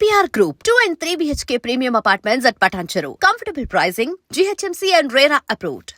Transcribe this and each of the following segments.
EPR Group, 2 and 3 BHK premium apartments at Patancheru. Comfortable pricing, GHMC and RERA approved.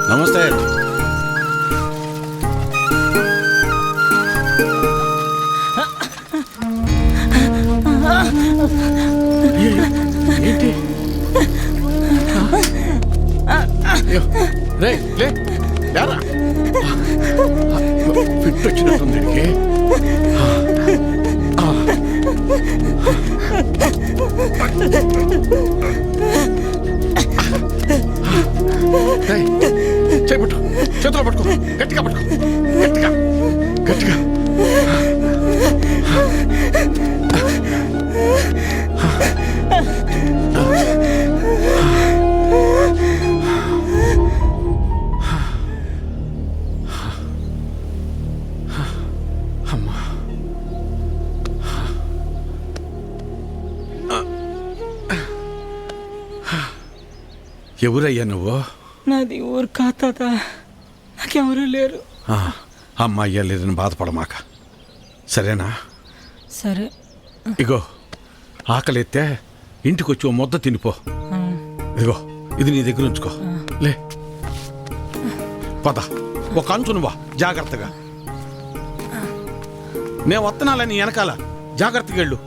నమస్తే. ఏంటి రే లే యారా fit వచ్చినట్టుంది. చేపట్టు, చేతిలో పట్టుకో, గట్టిగా పట్టుకో, గట్టిగా గట్టిగా. అమ్మా, ఎవరయ్యా నువ్వు? నాది ఊరు కాత, నాకెవరూ లేరు. అమ్మాయ్యా లేదని బాధపడమాక, సరేనా? సరే. ఇగో ఆకలిస్తే ఇంటికి వచ్చి ఓ ముద్ద తినిపో. ఇదిగో ఇది నీ దగ్గర ఉంచుకో. లే పద, ఒక అంచునువా జాగ్రత్తగా. నేను వత్తనాలని వెనకాల జాగ్రత్తగా వెళ్ళు.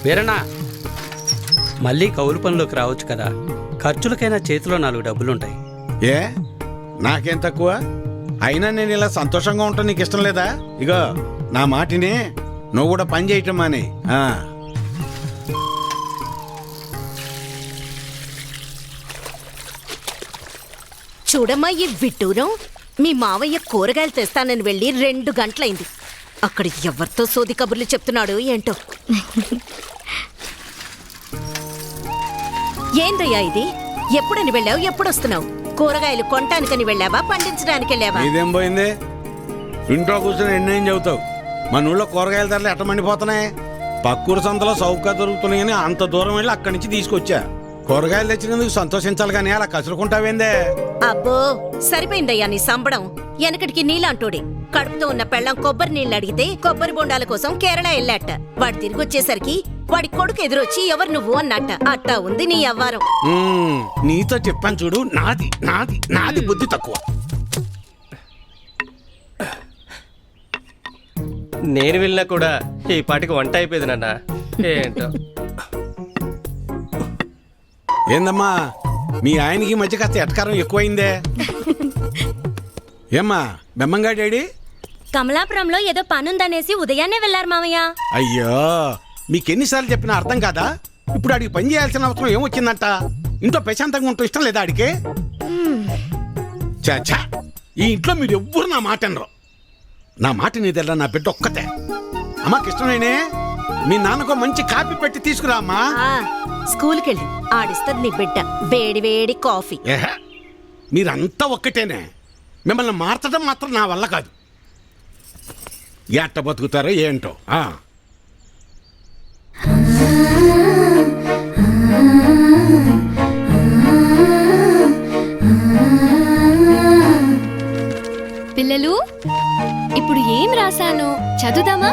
వీరన్నా, మళ్ళీ కౌలు పనిలోకి రావచ్చు కదా, ఖర్చులకైనా చేతిలో 4 డబ్బులుంటాయి. ఏ నాకేం తక్కువ? అయినా నేను ఇలా సంతోషంగా ఉంటాను నీకు ఇష్టం లేదా? ఇగో నా మాటిని, నువ్వు కూడా పని చేయటం మాని. చూడమ్మా ఈ విడ్డూరం. మీ మావయ్య కూరగాయలు తెస్తానని వెళ్ళి 2 గంటలైంది. అక్కడ ఎవరితో సోది కబుర్లు చెప్తున్నాడు ఏంటో. ఏందయ్యా ఇది? ఎప్పుడని వెళ్ళావు, ఎప్పుడొస్తున్నావు? కూరగాయలు కొనటానికని వెళ్ళావా, పండించడానికి వెళ్ళావా? ఇదేం పోయింది? ఇంట్లో కూర్చొని ఎన్నేం చెబుతావు? మన ఊళ్ళో కూరగాయల ధరలు ఎట్ట మండిపోతున్నాయి. పక్కూరు సంతలో సౌకర్యం దొరుకుతున్నాయని అంత దూరం వెళ్ళి అక్కడి నుంచి తీసుకొచ్చా. కూరగాయలు తెచ్చినందుకు సంతోషించాలి కానీ అలా కసురుకుంటావేందే? అబ్బో సరిపోయిందయ్యా నీ సంబడం. వెనకటికి నీలాంటోడే కడుపుతో ఉన్న పెళ్ళం కొబ్బరి నీళ్ళు అడిగితే కొబ్బరి బొండాల కోసం కేరళ వెళ్ళాట. వాడు తిరిగి వచ్చేసరికి వాడి కొడుకు ఎదురొచ్చి ఎవరు నువ్వు అన్నట్ట. అట్టా ఉంది నీ అవ్వారం. నీతో చెప్పాను చూడు, నాది నాది నాది బుద్ధి తక్కువ. నేను వెళ్ళినా కూడా ఈ పాటికి వంట అయిపోయింది నాన్న. ఏంటో ఏందమ్మా మీ ఆయనకి మధ్య కాస్త ఎటకారం ఎక్కువైందే? ఏమ్మా బెమ్మంగా డాడీ? కమలాపురంలో ఏదో పనుందనేసి ఉదయాన్నే వెళ్లారు మామయ్య. అయ్యో మీకెన్నిసార్లు చెప్పినా అర్థం కాదా? ఇప్పుడు ఆడికి పని చేయాల్సిన అవసరం ఏమొచ్చిందంట? ఇంట్లో ప్రశాంతంగా ఉంటూ ఇష్టం లేదా ఆడికి? చాచా ఈ ఇంట్లో మీరు ఎవ్వరు నా మాట అనరు. నా మాట నీదెల్లా నా బిడ్డ ఒక్కతే. అమ్మాకి ఇష్టమేనే మీ నాన్నకు మంచి కాపీ పెట్టి తీసుకురా అమ్మా. స్కూల్కి వెళ్ళి ఆడిస్తుంది నీ బిడ్డ వేడి వేడి కాఫీ. ఏహ మీరంతా ఒక్కటేనే. మిమ్మల్ని మార్చడం మాత్రం నా వల్ల కాదు. ఎట్ట బతుకుతారో ఏంటో. పిల్లలు ఇప్పుడు ఏం రాశాను చదువుదామా?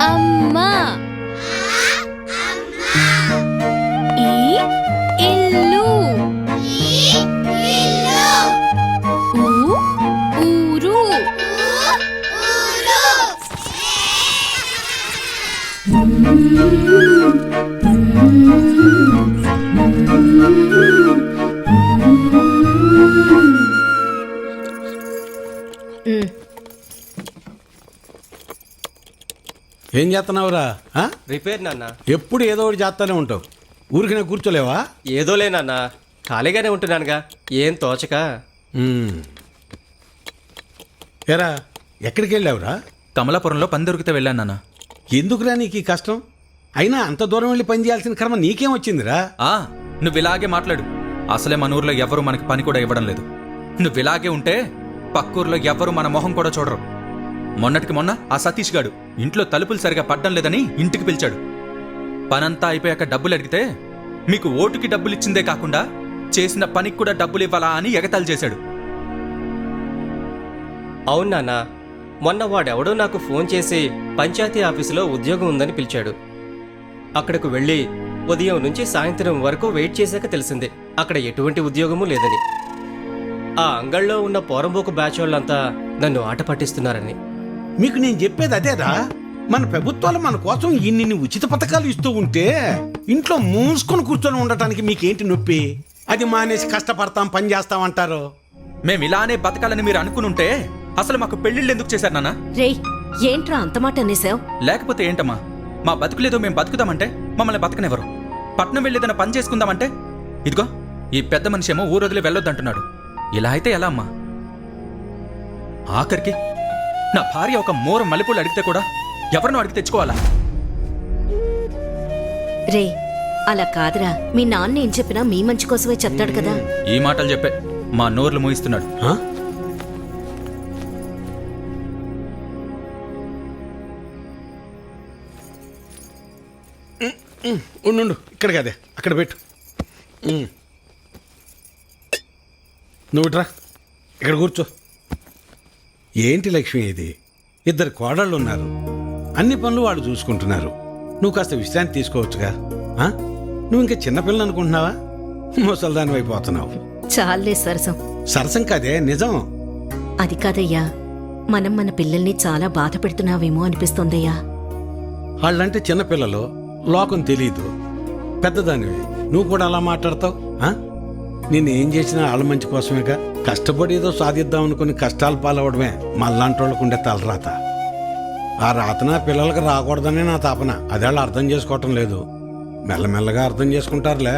అమ్మా ఈ ఇల్లు ఊరు ఏం చేస్తున్నావురా? రిపేర్ నాన్న. ఎప్పుడు ఏదో ఒకటి చేస్తానే ఉంటావు. ఊరికి నేను కూర్చోలేవా? ఏదోలే నాన్న, ఖాళీగానే ఉంటున్నానుగా, ఏం తోచక. ఏరా ఎక్కడికి వెళ్ళావురా? కమలాపురంలో పని దొరికితే వెళ్ళాను నాన్న. ఎందుకురా నీకు ఈ కష్టం? అయినా అంత దూరం వెళ్ళి పని చేయాల్సిన కర్మ నీకేం వచ్చిందిరా? నువ్వు ఇలాగే మాట్లాడు. అసలే మన ఊర్లో ఎవరు మనకి పని కూడా ఇవ్వడం లేదు. నువ్వు ఇలాగే ఉంటే పక్కూర్లో ఎవరు మన మొహం కూడా చూడరు. మొన్నటికి మొన్న ఆ సతీష్ గాడు ఇంట్లో తలుపులు సరిగా పడ్డం లేదని ఇంటికి పిలిచాడు. పనంతా అయిపోయాక డబ్బులు అడిగితే మీకు ఓటుకి డబ్బులు ఇచ్చిందే కాకుండా చేసిన పనికి కూడా డబ్బులు ఇవ్వాలా అని ఎగతాళి చేశాడు. అవును నాన్న, మొన్న వాడెవడో నాకు ఫోన్ చేసి పంచాయతీ ఆఫీసులో ఉద్యోగం ఉందని పిలిచాడు. అక్కడకు వెళ్ళి ఉదయం నుంచి సాయంత్రం వరకు వెయిట్ చేశాక తెలిసింది అక్కడ ఎటువంటి ఉద్యోగమూ లేదని. ఆ అంగళ్ళలో ఉన్న పోరంబోకు బ్యాచ్ వాళ్ళంతా నన్ను ఆట పట్టిస్తున్నారని. మీకు నేను చెప్పేది అదేరా. మన ప్రభుత్వాలు మన కోసం ఇన్ని ఉచిత పథకాలు ఇస్తూ ఉంటే ఇంట్లో మూసుకొని కూర్చొని ఉండటానికి మీకేంటి నొప్పి? అది మానేసి కష్టపడతాం పని చేస్తాం అంటారు. మేము ఇలానే బతకాలని మీరు అనుకునుంటే అసలు మాకు పెళ్లిళ్ళు ఎందుకు చేశారు నాన్న? రేయ్ ఏంట్రా అంత మాట అనేసావు? లేకపోతే ఏంటమ్మా, మా బతుకులేదో మేము బతుకుదామంటే మమ్మల్ని బతకనివ్వరు. పట్నం వెళ్ళేదన్న పని చేసుకుందామంటే ఇదిగో ఈ పెద్ద మనిషి ఏమో ఊరు వదిలి వెళ్ళొద్దంటున్నాడు. ఇలా అయితే ఎలా అమ్మా? ఆఖరికి నా భార్య ఒక మోర మల్లెపూలు అడిగితే కూడా ఎవరినో అడిగి తెచ్చుకోవాలా? రే అలా కాదురా, మీ నాన్న ఏం చెప్పినా మీ మంచి కోసమే చెప్తాడు కదా. ఈ మాటలు చెప్పే మా నోర్లు మూయిస్తున్నాడు. ఉండు ఇక్కడ కదే అక్కడ పెట్టు. నువ్వు ఇట్రా ఇక్కడ కూర్చో. ఏంటి లక్ష్మి ఇది? 2 కోడళ్ళు ఉన్నారు. అన్ని పనులు వాళ్ళు చూసుకుంటున్నారు. నువ్వు కాస్త విశ్రాంతి తీసుకోవచ్చుగా. నువ్వు ఇంకా చిన్నపిల్లలు అనుకుంటున్నావా? ముసల్దాని అయిపోతున్నావు. చాలే సరసం. సరసం కాదే నిజం. అది కాదయ్యా, మనం మన పిల్లల్ని చాలా బాధ పెడుతున్నావేమో అనిపిస్తోందయ్యా. వాళ్ళంటే చిన్నపిల్లలు, లోకం తెలీదు. పెద్దదానివి నువ్వు కూడా అలా మాట్లాడతావు? నేనేం చేసినా వాళ్ళ మంచి కోసమేగా. కష్టపడి ఏదో సాధిద్దాం అనుకుని కష్టాలు పాలవడమే మళ్ళాంటి వాళ్ళకు ఉండే తలరాత. ఆ రాత నా పిల్లలకి రాకూడదనే నా తాపన. అదే వాళ్ళు అర్థం చేసుకోవటం లేదు. మెల్లమెల్లగా అర్థం చేసుకుంటారులే.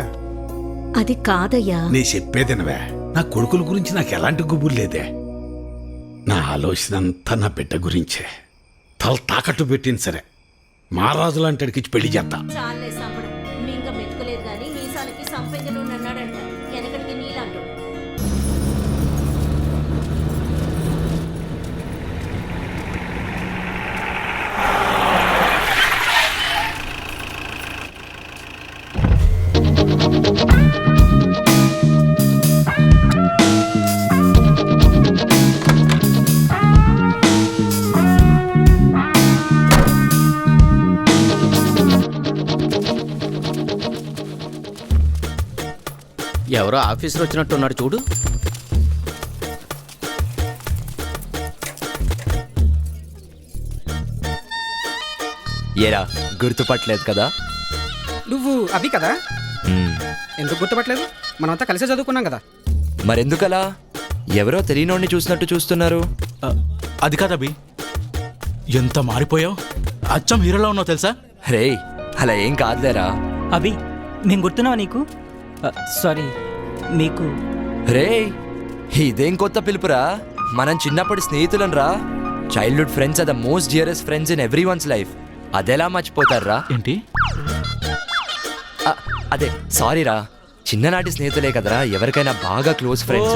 అది కాదయ్యా. నీ చెప్పేదినవే. నా కొడుకుల గురించి నాకు ఎలాంటి గుబురు లేదే. నా ఆలోచన అంతా నా బిడ్డ గురించే. తల తాకట్టు పెట్టింది సరే, మహారాజు లాంటి అడిగిచ్చి పెళ్లి చేస్తా. చాలే సంబడం. మింగ మెతుకులేదు గాని మీసాలకి సంపెంగలు అన్నాడంట. వెనకడికి నీలాంటోడు. ఎవరో ఆఫీసర్ వచ్చినట్టున్నాడు చూడు. ఏరా గుర్తుపట్టలేదు కదా? నువ్వు అభి కదా? ఎందుకు గుర్తుపట్టలేదు? మనమంతా కలిసే చదువుకున్నాం కదా. మరెందుకలా ఎవరో తెలియనోడిని చూసినట్టు చూస్తున్నారు? అది కాదబ్బి, ఎంత మారిపోయావు. అచ్చం హీరోలో ఉన్నావు తెలుసా? రేయ్ అలా ఏం కాదులేరా. అభి మేము గుర్తున్నావా నీకు? సారీ మీకు. రేయ్ ఇదేం కొత్త పిలుపురా? మనం చిన్నప్పటి స్నేహితులం రా. Childhood friends are the most dearest friends in every one's life. అదెలా మర్చిపోతారా? ఏంటి? అదే సారీ రా, చిన్ననాటి స్నేహితులే కదరా ఎవరికైనా బాగా క్లోజ్ ఫ్రెండ్స్.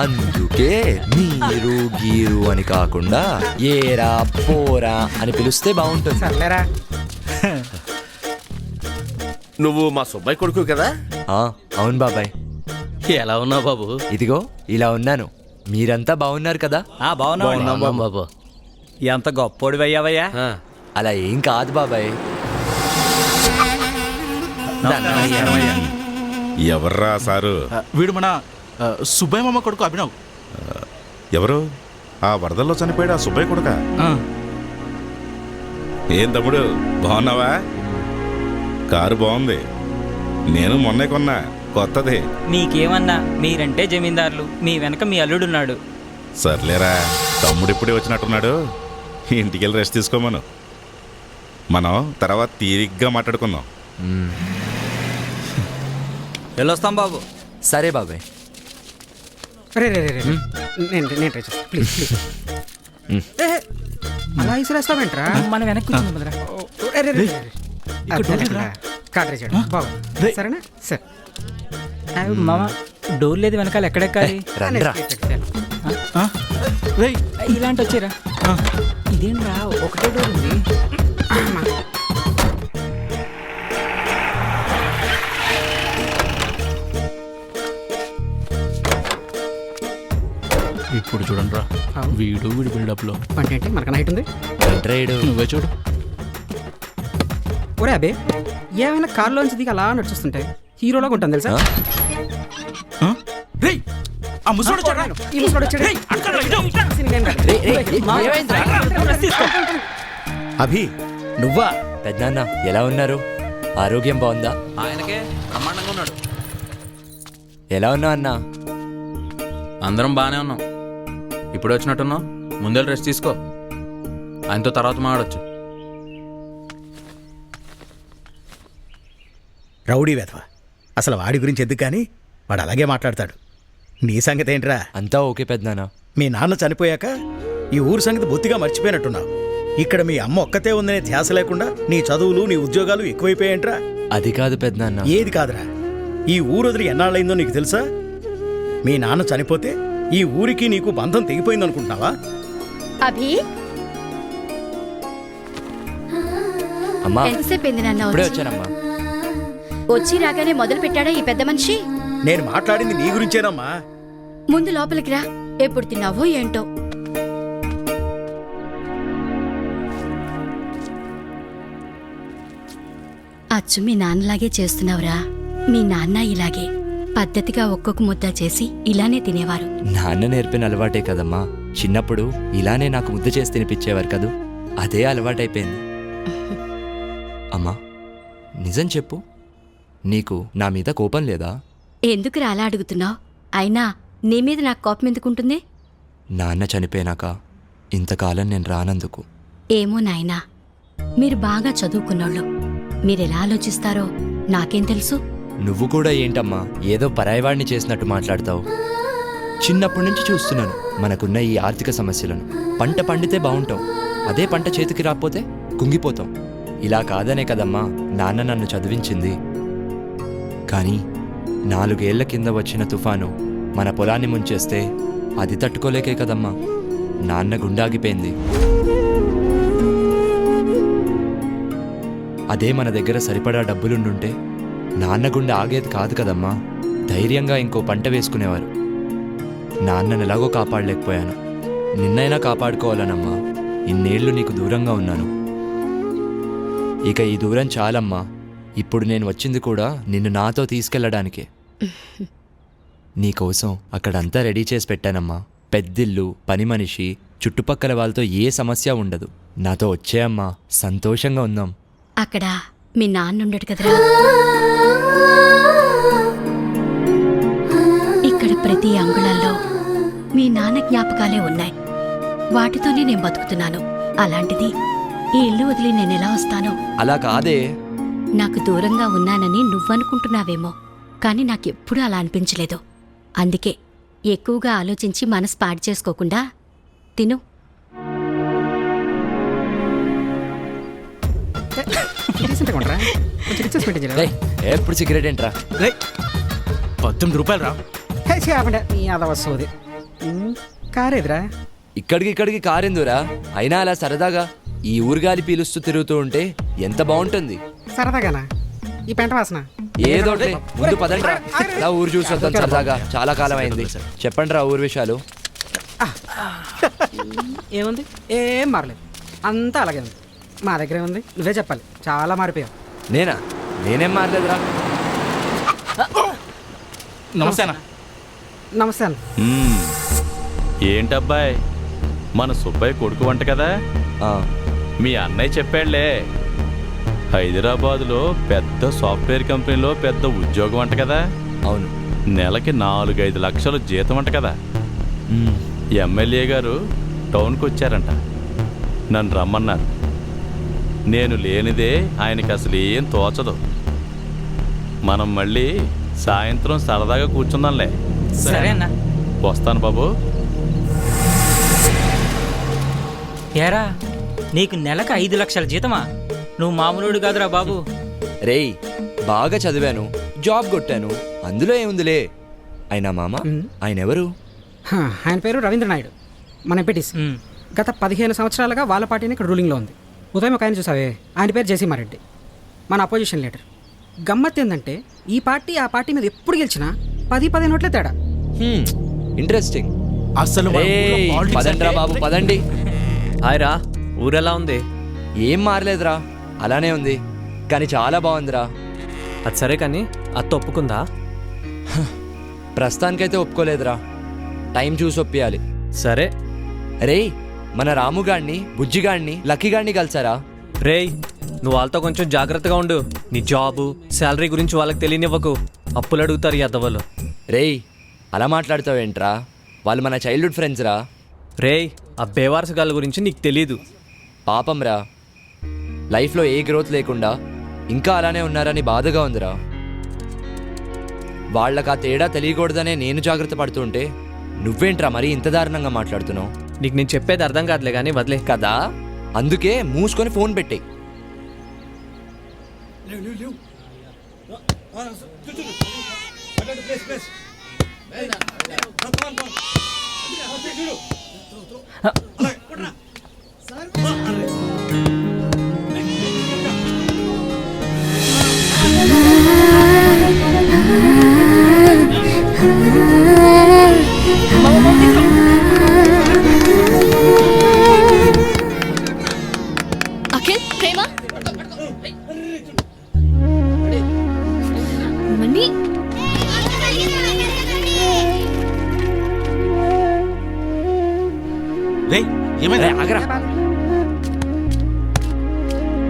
అందుకే మీరు గీరు అని కాకుండా ఏరా పోరా అని పిలిస్తే బాగుంటుంది. సర్లేరా. నువ్వు మా సుబ్బాయి కొడుకు కదా? అవును బాబాయ్. ఎలా ఉన్నావు బాబు? ఇదిగో ఇలా ఉన్నాను. మీరంతా బాగున్నారు కదా? బాగున్నాం బాబు. ఎంత గొప్పోడు అయ్యావయ్యా. అలా ఏం కాదు బాబాయ్. ఎవర్రా సారు? వీడు మన సుబ్బయ్య మామ కొడుకు అభినవ్. ఎవరు? ఆ వరదల్లో చనిపోయాడు ఆ సుబ్బయ్య కొడుక? ఏం తమ్ముడు బాగున్నావా? కారు బాగుంది. నేను మొన్నే కొన్నా, కొత్తది. మీకేమన్నా, మీరంటే జమీందారులు, మీ వెనక మీ అల్లుడున్నాడు. సర్లేరా, తమ్ముడు ఇప్పుడే వచ్చినట్టున్నాడు. ఇంటికెళ్ళి రెస్ట్ తీసుకోమను. మనం తర్వాత తీరిగ్గా మాట్లాడుకుందాం. వెళ్ళొస్తాం బాబు. సరే బాబాయ్. రే రే రే రే. నేను ట్రై చేస్తాను. Please please. అలా ఇసురేస్తావేంట్రా? మనం వెనక్కి కూర్చుందాం కదరా. రే రే రే రే. కార్ ట్రై చేయడం బాగుంది. సరేనా? సరే మామ డోర్ లేదు వెనకాల, ఎక్కడెక్కాలి? రండ్రా. రేయ్ ఇలాంటి వచ్చారా? ఇదేంట్రా ఒకటే డోర్ ఉంది. ఇప్పుడు చూడండి రా, వీడు వీడి బిల్డప్ లో అంటే ఏంటి? మనకు నైట్ ఉంది. నువ్వే చూడు. ఒరే అబే, ఏమైనా కార్లోంచి దిగి అలా నడుచుస్తుంటే హీరోలాగా ఉంటుంది తెలుసా? రేయ్ ఆ ముసలోడు చూడరా. ఈ ముసలోడు వచ్చాడు. అభి నువ్వా? పెద్దనాన్న ఎలా ఉన్నారు? ఆరోగ్యం బాగుందా? ఆయనకే బ్రహ్మాండంగా ఉన్నాడు. ఎలా ఉన్నావు అన్నా? అందరం బాగానే ఉన్నాం. ఇప్పుడు వచ్చినట్టున్నావు, ముందే రెస్ట్ తీసుకో. ఆయనతో తర్వాత మాట్లాడొచ్చు. రౌడీ వెధవ, అసలు వాడి గురించి ఎందుకు కానీ వాడు అలాగే మాట్లాడతాడు. నీ సంగతి ఏంట్రా? అంతా ఓకే పెద్దనాన్న. మీ నాన్న చనిపోయాక ఈ ఊరు సంగతి బొత్తిగా మర్చిపోయినట్టున్నావు. ఇక్కడ మీ అమ్మ ఒక్కతే ఉందనే ధ్యాస లేకుండా నీ చదువులు నీ ఉద్యోగాలు ఎక్కువైపోయాయంట్రా. అది కాదు పెద్దనాన్న. ఏది కాదురా, ఈ ఊరు వదిలి ఎన్నాళ్ళైందో నీకు తెలుసా? మీ నాన్న చనిపోతే ఈ ఊరికి నీకు బంధం తెగిపోయిందనుకుంటున్నావా? అభి అమ్మా ఎంతసేపు అయింది నాన్న ఇప్పుడే వచ్చానమ్మా. వచ్చి రాగానే మొదలు పెట్టాడా ఈ పెద్ద మనిషి? నేను మాట్లాడింది నీ గురించేనమ్మా. ముందు లోపలికి రా. ఎప్పుడు తిన్నావో ఏంటో. అచ్చు మీ నాన్నలాగే చేస్తున్నావురా. మీ నాన్న ఇలాగే పద్ధతిగా ఒక్కొక్క ముద్ద చేసి ఇలానే తినేవారు. నాన్న నేర్పిన అలవాటే కదమ్మా. చిన్నప్పుడు ఇలానే నాకు ముద్ద చేసి తినిపించేవారు కదూ, అదే అలవాటైపోయింది. అమ్మా నిజం చెప్పు, నీకు నా మీద కోపం లేదా? ఎందుకు అలా అడుగుతున్నావు? అయినా నీ మీద నాకు కోపం ఎందుకుంటుంది? నాన్న చనిపోయినాక ఇంతకాలం నేను రానందుకు. ఏమో నాయనా, మీరు బాగా చదువుకున్నోళ్ళు. మీరెలా ఆలోచిస్తారో నాకేం తెలుసు? నువ్వు కూడా ఏంటమ్మా ఏదో పరాయివాడిని చేసినట్టు మాట్లాడతావు? చిన్నప్పటి నుంచి చూస్తున్నాను మనకున్న ఈ ఆర్థిక సమస్యలను. పంట పండితే బాగుంటాం, అదే పంట చేతికి రాకపోతే కుంగిపోతాం. ఇలా కాదనే కదమ్మా నాన్న నన్ను చదివించింది. కానీ 4 ఏళ్ల కింద వచ్చిన తుఫాను మన పొలాన్ని ముంచేస్తే అది తట్టుకోలేకే కదమ్మా నాన్న గుండాగిపోయింది. అదే మన దగ్గర సరిపడా డబ్బులుండుంటే నాన్న గుండె ఆగేది కాదు కదమ్మా. ధైర్యంగా ఇంకో పంట వేసుకునేవారు. నాన్నను ఎలాగో కాపాడలేకపోయాను. నిన్నైనా కాపాడుకోవాలనమ్మా ఇన్నేళ్లు నీకు దూరంగా ఉన్నాను. ఇక ఈ దూరం చాలమ్మా. ఇప్పుడు నేను వచ్చింది కూడా నిన్ను నాతో తీసుకెళ్లడానికే. నీకోసం అక్కడంతా రెడీ చేసి పెట్టానమ్మా. పెద్దిల్లు, పని మనిషి, చుట్టుపక్కల వాళ్ళతో ఏ సమస్య ఉండదు. నాతో వచ్చేయమ్మా, సంతోషంగా ఉందాం. అక్కడ మీ నాన్నుండడు కదరా. ఇక్కడ ప్రతి అంగుళంలో మీ నాన్న జ్ఞాపకాలే ఉన్నాయి. వాటితోనే నేను బతుకుతున్నాను. అలాంటిది ఈ ఇల్లు వదిలి నేనెలా వస్తాను? అలా కాదే. నాకు దూరంగా ఉన్నానని నువ్వనుకుంటున్నావేమో, కానీ నాకెప్పుడూ అలా అనిపించలేదు. అందుకే ఎక్కువగా ఆలోచించి మనసు పాడు చేసుకోకుండా తిను. ఎప్పుడు సిగరెట్ ఏంట్రా? 18 రూపాయలు రా. వస్తుంది కారేదిరా. ఇక్కడికి కారెందురా? అయినా అలా సరదాగా ఈ ఊరుగాలి పీలుస్తూ తిరుగుతూ ఉంటే ఎంత బాగుంటుంది. సరదాగానా? ఈ పెంట వాసన ఏదో ముందు పదండ్రా, నా ఊరు చూసొద్దాం సరదాగా. చాలా కాలం అయింది. చెప్పండి రా ఊరు విషయాలు. ఏముంది? ఏం మారలేదు, అంతా అలాగే ఉంది. మా దగ్గర ఉంది, నువ్వే చెప్పాలి. చాలా మారిపోయావు. నేనేం మారలేదురా. నమస్తే. నమస్తే అన్న. ఏంటబ్బాయ్, మన సుబ్బయ్య కొడుకు వంట కదా? మీ అన్నయ్య చెప్పాడులే, హైదరాబాదులో పెద్ద సాఫ్ట్వేర్ కంపెనీలో పెద్ద ఉద్యోగం అంట కదా? అవును. నెలకి 4-5 లక్షలు జీతం అంట కదా? ఎమ్మెల్యే గారు టౌన్కి వచ్చారంట, నన్ను రమ్మన్నారు. నేను లేనిదే ఆయనకి అసలు ఏం తోచదు. మనం మళ్ళీ సాయంత్రం సరదాగా కూర్చుందాంలే. సరే అన్న. వస్తాను బాబు. ఏరా, నీకు నెలకు 5 లక్షల జీతమా? నువ్వు మామూలుడు కాదురా బాబు. రేయ్, బాగా చదివాను, జాబ్ కొట్టాను, అందులో ఏముందిలే. అయినా మామ, ఆయన ఎవరు? ఆయన పేరు రవీంద్ర నాయుడు, మన ఎంపీటీస్. గత 15 సంవత్సరాలుగా వాళ్ళ పార్టీని ఇక్కడ రూలింగ్లో ఉంది. ఉదయం ఒక ఆయన చూసావే, ఆయన పేరు జయసింహారెడ్డి, మన అపోజిషన్ లీడర్. గమ్మత్ ఏంటంటే ఈ పార్టీ ఆ పార్టీ మీద ఎప్పుడు గెలిచినా 10-15 ఓట్లే తేడా. ఇంట్రెస్టింగ్. అసలు పదండ్రా బాబు, పదండి. హాయ్ రా, ఊరెలా ఉంది? ఏం మారలేదురా, అలానే ఉంది. కానీ చాలా బాగుందిరా. అది సరే కానీ అత్త ఒప్పుకుందా? ప్రస్తుతానికైతే ఒప్పుకోలేదురా, టైం చూసి ఒప్పియాలి. సరే. రేయ్, మన రాముగాడిని, బుజ్జిగాడిని, లక్కీగాడిని కలిసారా? రేయ్, నువ్వు వాళ్ళతో కొంచెం జాగ్రత్తగా ఉండు. నీ జాబు, శాలరీ గురించి వాళ్ళకి తెలియనివ్వకు. అప్పులు అడుగుతారు ఈ అద్దవాళ్ళు. రేయ్, అలా మాట్లాడతావేంట్రా? వాళ్ళు మన చైల్డ్హుడ్ ఫ్రెండ్స్ రా. రేయ్, ఆ బేవారసగాళ్ళ గురించి నీకు తెలీదు. పాపం రా, లైఫ్లో ఏ గ్రోత్ లేకుండా ఇంకా అలానే ఉన్నారని బాధగా ఉందిరా. వాళ్ళకి ఆ తేడా తెలియకూడదనే నేను జాగ్రత్త పడుతుంటే నువ్వేంట్రా మరీ ఇంత దారుణంగా మాట్లాడుతున్నావు? నీకు నేను చెప్పేది అర్థం కాదులే కానీ వదిలే. కదా, అందుకే మూసుకొని ఫోన్ పెట్టే. అఖిల్, ప్రేమ, మణి.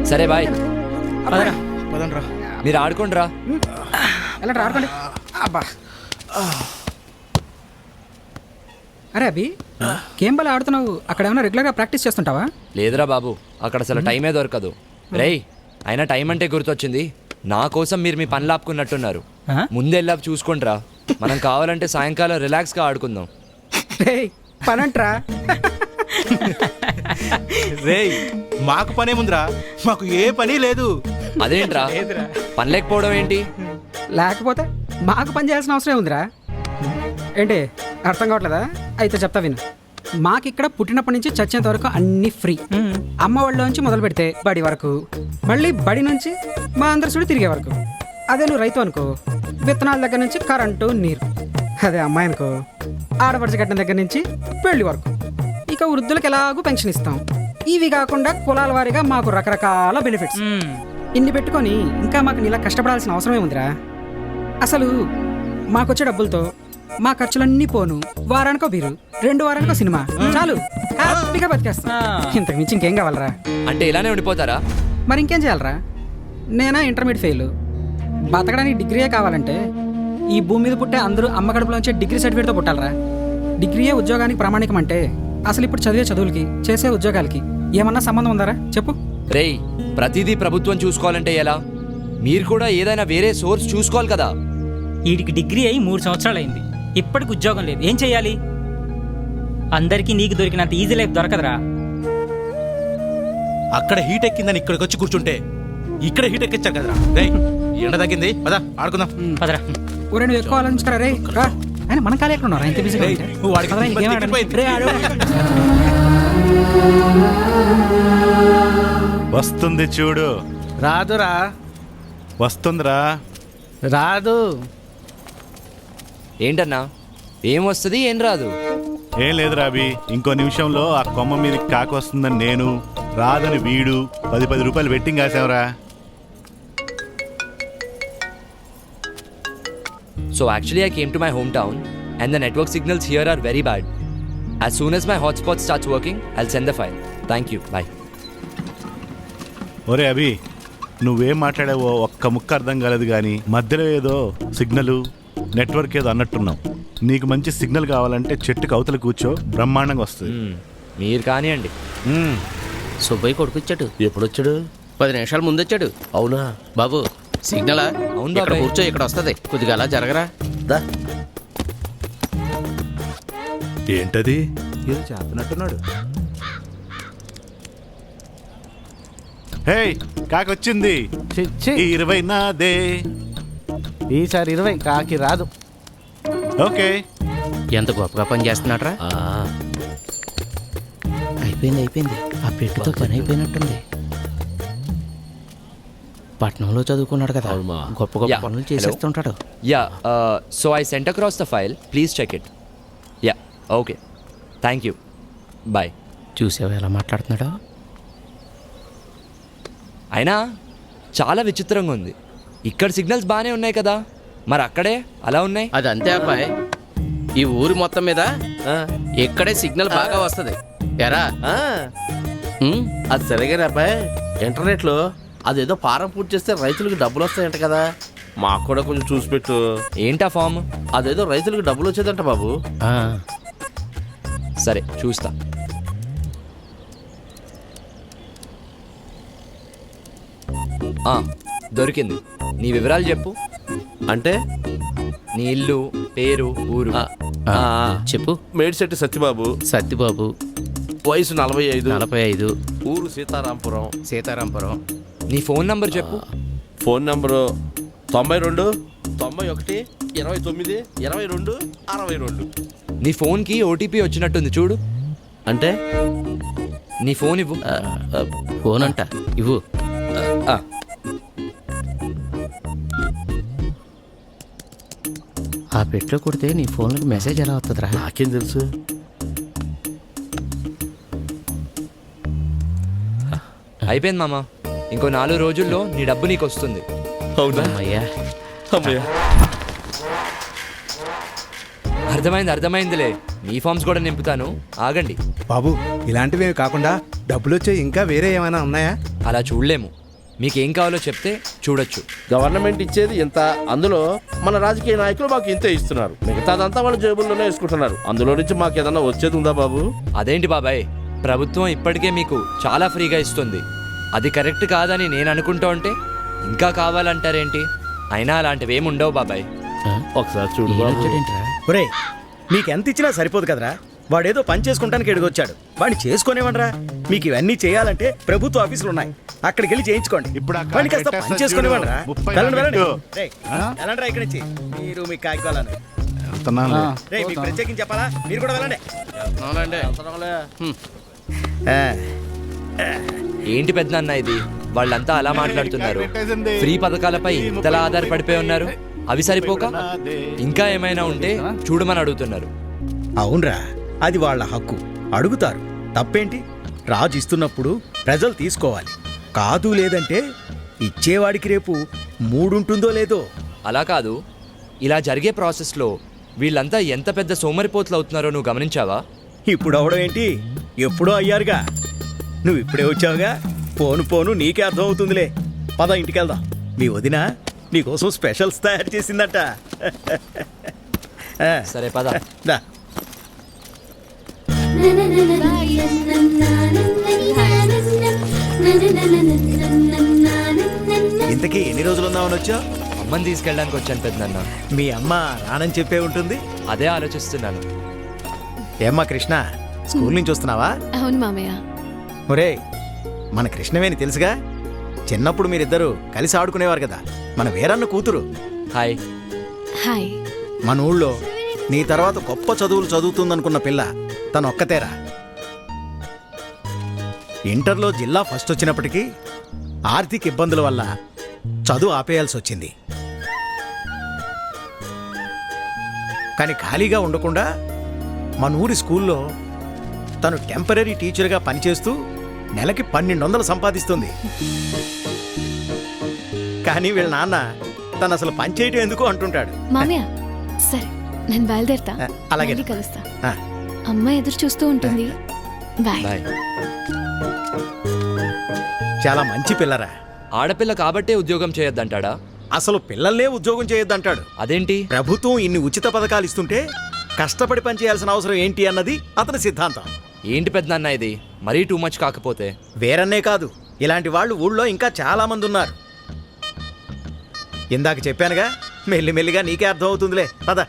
సరే బాయ్, పదండ్రా. మీరు ఆడుకోండి రా. ఎలా ఆడుకోండి. అబ్బా అరే అభి, గేమ్ బాల్ ఆడుతున్నావు, అక్కడ ఏమైనా రెగ్యులర్గా ప్రాక్టీస్ చేస్తుంటావా? లేదురా బాబు, అక్కడ అసలు టైమే దొరకదు. రేయ్, అయినా టైం అంటే గుర్తొచ్చింది, నా కోసం మీరు మీ పనులు ఆపుకున్నట్టున్నారు. ముందెళ్ళా చూసుకోండిరా, మనం కావాలంటే సాయంకాలం రిలాక్స్గా ఆడుకుందాం. రేయ్ పనంట్రా. రేయ్, మాకు పనేముందిరా, మాకు ఏ పని లేదు. అదేంట్రా పని లేకపోవడం ఏంటి? లేకపోతే మాకు పని చేయాల్సిన అవసరం ఉందిరా. ఏంటి అర్థం కావట్లేదా? అయితే చెప్తా విను. మాకిక్కడ పుట్టినప్పటి నుంచి చచ్చేంత వరకు అన్ని ఫ్రీ. అమ్మ వాళ్ళ నుంచి మొదలు పెడితే బడి వరకు, మళ్ళీ బడి నుంచి మా అందరి చూడి తిరిగే వరకు. అదే నువ్వు రైతు అనుకో, విత్తనాల దగ్గర నుంచి కరెంటు నీరు. అదే అమ్మాయి అనుకో, ఆడపడిచి కట్టిన దగ్గర నుంచి పెళ్లి వరకు. ఇక వృద్ధులకు ఎలాగూ పెన్షన్ ఇస్తాం. ఇవి కాకుండా కులాల వారీగా మాకు రకరకాల బెనిఫిట్స్. ఇన్ని పెట్టుకొని ఇంకా మాకు నీలా కష్టపడాల్సిన అవసరమే ఉందిరా. అసలు మాకొచ్చే డబ్బులతో మా ఖర్చులన్నీ పోను. వారానికో బీరు, 2 వారానికో సినిమా, చాలు హ్యాపీగా బతికేస్తాం. ఇంతకు మించి ఇంకేం కావాలరా? అంటే ఇలానే ఉండిపోతారా? మరి ఇంకేం చేయాలరా? నేనా ఇంటర్మీడియట్ ఫెయిల్. బతకడానికి డిగ్రీయే కావాలంటే ఈ భూమి మీద పుట్టే అందరూ అమ్మ కడుపులోంచే డిగ్రీ సర్టిఫికేట్తో పుట్టాలరా. డిగ్రీయే ఉద్యోగానికి ప్రామాణికం అంటే అసలు ఇప్పుడు చదివే చదువులకి, చేసే ఉద్యోగాలకి ఏమన్నా సంబంధం ఉందారా చెప్పు? రేయ్, ప్రతిదీ ప్రభుత్వం చూసుకోవాలంటే ఎలా? మీరు కూడా ఏదైనా వేరే సోర్స్ చూసుకోవాలి కదా. వీడికి డిగ్రీ అయి 3 సంవత్సరాలు అయింది, ఇప్పటికి ఉద్యోగం లేదు. ఏం చెయ్యాలి? అందరికీ నీకు దొరికినంత ఈజీ లైఫ్ దొరకదురా. అక్కడ హీట్ ఎక్కిందని ఇక్కడికి వచ్చి కూర్చుంటే ఇక్కడ హీట్ ఎక్కించారు కదరా. రేయ్, ఎండ తగ్గింది, పదా ఆడుకుందాం. పదరా. ఊరే నువ్వు ఎక్కువ ఆలోచించరా రే. రా ఆయన మన కాలే ఎక్కడ ఉన్నారా? ఇంత బిజీగా ఉంటే. రే, ఆడు. వస్తుంది చూడు. రాదురా. వస్తుందిరా. రాదు. ఏంటన్నా, ఏం వస్తుంది ఏం రాదు? ఏం లేదు రాబి, ఇంకో నిమిషంలో ఆ కొమ్మ మీదకి కాక వస్తుందని నేను, రాదని వీడు 10 రూపాయలు betting కాసాంరా. So actually I came to my hometown and the network signals here are very bad. As soon as my hotspot starts working, I'll send the file. Thank you. Bye. ఒరే అభి, నువ్వేం మాట్లాడావో ఒక్క ముక్క అర్థం కాలేదు, కానీ మధ్యలో ఏదో సిగ్నల్ నెట్వర్క్ ఏదో అన్నట్టున్నావు. నీకు మంచి సిగ్నల్ కావాలంటే చెట్టుకు అవతల కూర్చో, బ్రహ్మాండంగా వస్తుంది. మీరు కానివ్వండి. సుబ్బయ్య కొడుకు వచ్చాడు. ఎప్పుడు వచ్చాడు? 10 నిమిషాల ముందు వచ్చాడు. అవునా బాబు? సిగ్నలా? అవును ఇక్కడ బాబాయ్. కూర్చో, ఇక్కడ వస్తుంది. కొద్దిగా అలా జరగరా. దా. ఏంటది? ఏదో చేస్తున్నట్టున్నాడు. హే, కాకొచ్చింది. ఈ 20 నాదే. ఈసారి 20 కాకి రాదు. ఓకే. ఎంత గొప్పగా పని చేస్తున్నాడ్రా. అయిపోయింది. ఆ పెట్టుతో పని అయిపోయినట్టుంది. పట్నంలో చదువుకున్నాడు కదా, గొప్ప గొప్ప పనులు చేసేస్తుంటాడు. Yeah, so I sent across the file. Please check it. Yeah, okay. Thank you. Bye. చూసావా ఎలా మాట్లాడుతున్నాడో? అయినా చాలా విచిత్రంగా ఉంది. ఇక్కడ సిగ్నల్స్ బాగానే ఉన్నాయి కదా, మరి అక్కడే అలా ఉన్నాయి. అది అంతే అబ్బాయి, ఈ ఊరి మొత్తం మీద ఇక్కడే సిగ్నల్ బాగా వస్తుంది. ఎరా అది సరిగా అబ్బాయి, ఇంటర్నెట్లో అదేదో ఫారం పూర్తి చేస్తే రైతులకు డబ్బులు వస్తాయంట కదా, మాకు కూడా కొంచెం చూసి పెట్టు. ఏంటా ఫామ్? అదేదో రైతులకు డబ్బులు వచ్చేదంట బాబు. సరే చూస్తా. దొరికింది. నీ వివరాలు చెప్పు. అంటే నీ ఇల్లు, పేరు, ఊరు చెప్పు. మేడిశెట్టి సత్యబాబు, వయసు 45, ఊరు సీతారాంపురం. నీ ఫోన్ నంబర్ చెప్పు. Phone number 92 91 29 22 62. నీ ఫోన్కి ఓటీపీ వచ్చినట్టుంది చూడు. అంటే నీ ఫోన్ ఇవ్వు. ఫోన్ అంట ఇవ్వు. ఆ పెట్లో కొడితే నీ ఫోన్కి మెసేజ్ ఎలా వస్తుందిరా? నాకేం తెలుసు. అయిపోయింది మామ, ఇంకో 4 రోజుల్లో నీ డబ్బు నీకు వస్తుంది. అవునా? అమ్మయ్యా. అర్థమైందిలే. మీ ఫామ్స్ కూడా నింపుతాను, ఆగండి. బాబు, ఇలాంటివి కాకుండా డబ్బులు వచ్చే ఇంకా వేరే ఏమైనా ఉన్నాయా? అలా చూడలేము. మీకేం కావాలో చెప్తే చూడొచ్చు. గవర్నమెంట్ ఇచ్చేది ఇంత, అందులో మన రాజకీయ నాయకులు మాకు ఇంతే ఇస్తున్నారు. మిగతాదంతా వాళ్ళ జేబుల్లోనే వేసుకుంటున్నారు. అందులో నుంచి మాకు ఏదన్నా వచ్చేది ఉందా బాబు? అదేంటి బాబాయ్, ప్రభుత్వం ఇప్పటికే మీకు చాలా ఫ్రీగా ఇస్తుంది. అది కరెక్ట్ కాదని నేను అనుకుంటూ ఉంటే ఇంకా కావాలంటారేంటి? అయినా అలాంటివి ఏమి ఉండవు బాబాయ్. ఒకసారి చూడు బాబు. ఒరే, మీకు ఎంత ఇచ్చినా సరిపోదు కదరా. వాడేదో పని చేసుకుంటానికి ఎడుగొచ్చాడు, వాడిని చేసుకునేవనరా. మీకు ఇవన్నీ చేయాలంటే ప్రభుత్వ ఆఫీసులు ఉన్నాయి, అక్కడికి వెళ్ళి చేయించుకోండి. ఇప్పుడు వాడిని కాస్త పని చేసుకునేవనరా. వెళ్ళండి వెళ్ళండి. పెట్టు. రేయ్, వెళ్ళండిరా ఇక్కడి నుంచి. మీరు మీ కాగితాలను వెళ్తున్నానులే. రేయ్, మీకు ప్రత్యేకించి చెప్పాలా? మీరు కూడా వెళ్ళండి. ఏంటి పెద్దనాన్న ఇది? వాళ్ళంతా అలా మాట్లాడుతున్నారు. ఫ్రీ పథకాలపై ఇంతలా ఆధారపడిపోయి ఉన్నారు. అవి సరిపోక ఇంకా ఏమైనా ఉంటే చూడమని అడుగుతున్నారు. అవునరా, అది వాళ్ళ హక్కు, అడుగుతారు. తప్పేంటి? రాజు ఇస్తున్నప్పుడు ప్రజలు తీసుకోవాలి. కాదు లేదంటే ఇచ్చేవాడికి రేపు మూడుంటుందో లేదో. అలా కాదు, ఇలా జరిగే ప్రాసెస్లో వీళ్ళంతా ఎంత పెద్ద సోమరిపోతులు అవుతున్నారో నువ్వు గమనించావా? ఇప్పుడు అవడం ఏంటి, ఎప్పుడో అయ్యారుగా. నువ్వు ఇప్పుడే వచ్చావుగా, పోను పోను నీకే అర్థం అవుతుందిలే. పద ఇంటికి వెళ్దాం. మీ వదిన నీకోసం స్పెషల్స్ తయారు చేసిందట. సరే పద. దా. ఇంతకీ ఎన్ని రోజులు ఉందామని వచ్చా? అమ్మని తీసుకెళ్ళడానికి వచ్చాను పెద్దనాన్న. మీ అమ్మ రానని చెప్పే ఉంటుంది. అదే ఆలోచిస్తున్నాను. ఏమ్మా కృష్ణ, స్కూల్ నుంచి వస్తున్నావా? అవును మామయ్య. ఒరే, మన కృష్ణవేణి తెలుసుగా, చిన్నప్పుడు మీరిద్దరూ కలిసి ఆడుకునేవారు కదా, మన వీరన్న కూతురు. హాయ్. హాయ్. మన ఊళ్ళో నీ తర్వాత గొప్ప చదువులు చదువుతుందనుకున్న పిల్ల తను ఒక్కతేరా. ఇంటర్లో జిల్లా ఫస్ట్ వచ్చినప్పటికీ ఆర్థిక ఇబ్బందుల వల్ల చదువు ఆపేయాల్సి వచ్చింది. కానీ ఖాళీగా ఉండకుండా మన ఊరి స్కూల్లో తను టెంపరీ టీచర్గా పనిచేస్తూ నెలకి 1200 సంపాదిస్తుంది. కానీ వీళ్ళ నాన్న తను అసలు పనిచేయటం ఎందుకు అంటుంటాడు. మామయ్య సరే, నేను బయలుదేరుతా. అలాగే మళ్ళీ కలుస్తా. అమ్మ ఎదురు చూస్తూ ఉంటుంది. బాయ్. చాలా మంచి పిల్లరా. ఆడపిల్ల కాబట్టే ఉద్యోగం చేయొద్దంటాడా? అసలు పిల్లల్నే ఉద్యోగం చేయొద్దంటాడు. అదేంటి? ప్రభుత్వం ఇన్ని ఉచిత పథకాలు ఇస్తుంటే కష్టపడి పనిచేయాల్సిన అవసరం ఏంటి అన్నది అతని సిద్ధాంతం. ఏంటి పెద్దనాన్న ఇది? మరీ టూ మచ్ కాకపోతే? వేరన్నే కాదు, ఇలాంటి వాళ్ళు ఊళ్ళో ఇంకా చాలా మంది ఉన్నారు. ఇందాక చెప్పానుగా, మెల్లిమెల్లిగా నీకే అర్థం అవుతుందిలే. పద.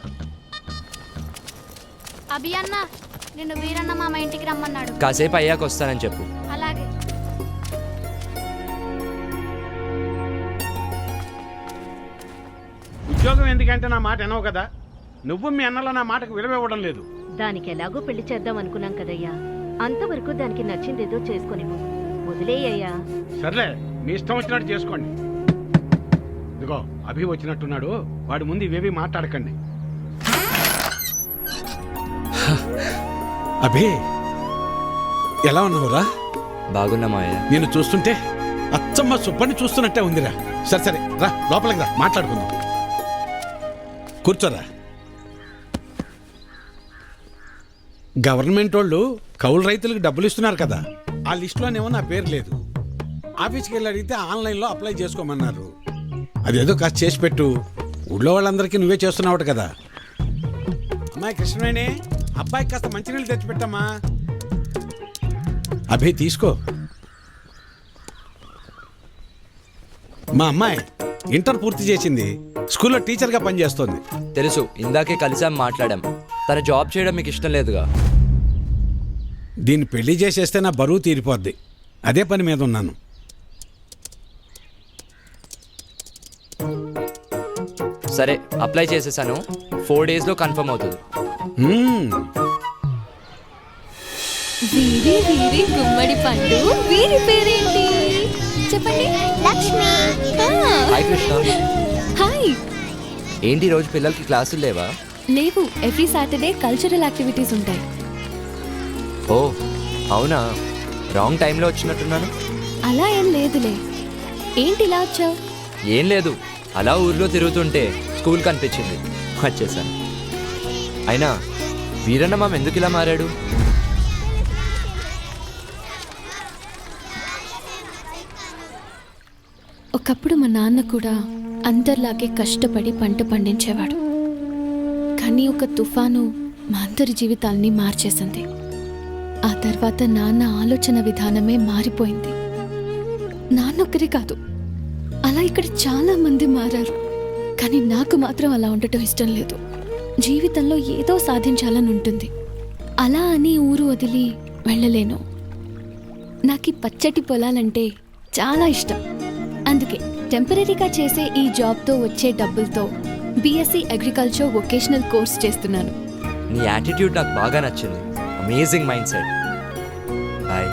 అభి అన్న, నిన్ను వీరన్న మామ ఇంటికి రమ్మన్నాడు. కాసేపు అయ్యాక వస్తానని చెప్పు. అలాగే. ఉద్యోగం ఎందుకంటే నా మాట వినవు కదా. నువ్వు మీ అన్నలో నా మాటకు విలువ ఇవ్వడం లేదు. దానికి ఎలాగో పెళ్లి చేద్దాం అనుకున్నాం కదయ్యా. అంతవరకు దానికి నచ్చిందేదో చేసుకునేమో. వదిలేయ్యా. సర్లే, మీ ఇష్టం వచ్చినట్టు చేసుకోండి. ఇదిగో అభి వచ్చినట్టున్నాడు, వాడి ముందు ఇవేవి మాట్లాడకండి. అభి, ఎలా ఉన్నావురా? బాగున్నా మావయ్య. నేను చూస్తుంటే అచ్చమ్మ సుబ్బని చూస్తున్నట్టే ఉందిరా. సరే సరే, రా లోపలికి రా, మాట్లాడుకుందాం. కూర్చోరా. గవర్నమెంట్ వాళ్ళు కౌలు రైతులకు డబ్బులు ఇస్తున్నారు కదా, ఆ లిస్టులోనేమో నా పేరు లేదు. ఆఫీస్కి వెళ్ళి అడిగితే ఆన్లైన్లో అప్లై చేసుకోమన్నారు. అదేదో కాస్త చేసి పెట్టు. ఊళ్ళో వాళ్ళందరికీ నువ్వే చేస్తున్నావు కదా. అమ్మాయి కృష్ణవేణి, అబ్బాయికి కాస్త మంచినీళ్ళు తెచ్చిపెట్టమ్మా. అభి తీసుకో. మా అమ్మాయి ఇంటర్ పూర్తి చేసింది, స్కూల్లో టీచర్గా పనిచేస్తోంది. తెలుసు, ఇందాకే కలిసాం, మాట్లాడాం. తన జాబ్ చేయడం మీకు ఇష్టం లేదుగా. దీన్ని పెళ్లి చేసేస్తే నా బరువు తీరిపోద్ది. అదే పని మీద ఉన్నాను. సరే, అప్లై చేసేసాను. 4 daysలో కన్ఫర్మ్ అవుతుంది. వీరి వీరి గుమ్మడి పండు. వీరి పేరేంటి చెప్పండి? లక్ష్మి. హాయ్ కృష్ణ. హాయ్. ఏంటి రోజు పిల్లలకి క్లాసులు లేవా? లేవు, ఎవ్రీ సాటర్డే కల్చరల్ యాక్టివిటీస్ ఉంటాయి. ఓ అవునా, రాంగ్ టైంలో వచ్చినట్టున్నాను. అలా ఏం లేదులే. ఏంటి ఇలా వచ్చావు? ఏం లేదు, అలా ఊర్లో తిరుగుతుంటే స్కూల్ కనిపించింది, వచ్చేసాను. అయినా వీరన్న మామ ఎందుకు ఇలా మారాడు? ఒకప్పుడు మా నాన్న కూడా అందరిలాగే కష్టపడి పంట పండించేవాడు. కానీ ఒక తుఫాను మా అందరి జీవితాల్ని మార్చేసింది. ఆ తర్వాత నాన్న ఆలోచన విధానమే మారిపోయింది. నాన్నొక్కరే కాదు, అలా ఇక్కడ చాలా మంది మారారు. కానీ నాకు మాత్రం అలా ఉండటం ఇష్టం లేదు. జీవితంలో ఏదో సాధించాలని ఉంటుంది. అలా అని ఊరు వదిలి వెళ్ళలేను. నాకు ఈ పచ్చటి పొలాలంటే చాలా ఇష్టం. అందుకే టెంపరీగా చేసే ఈ జాబ్తో వచ్చే డబ్బులతో బీఎస్సీ అగ్రికల్చర్ వొకేషనల్ కోర్స్ చేస్తున్నాను. నీ యాటిట్యూడ్ నాకు బాగా నచ్చింది. Amazing mind set. బాయ్.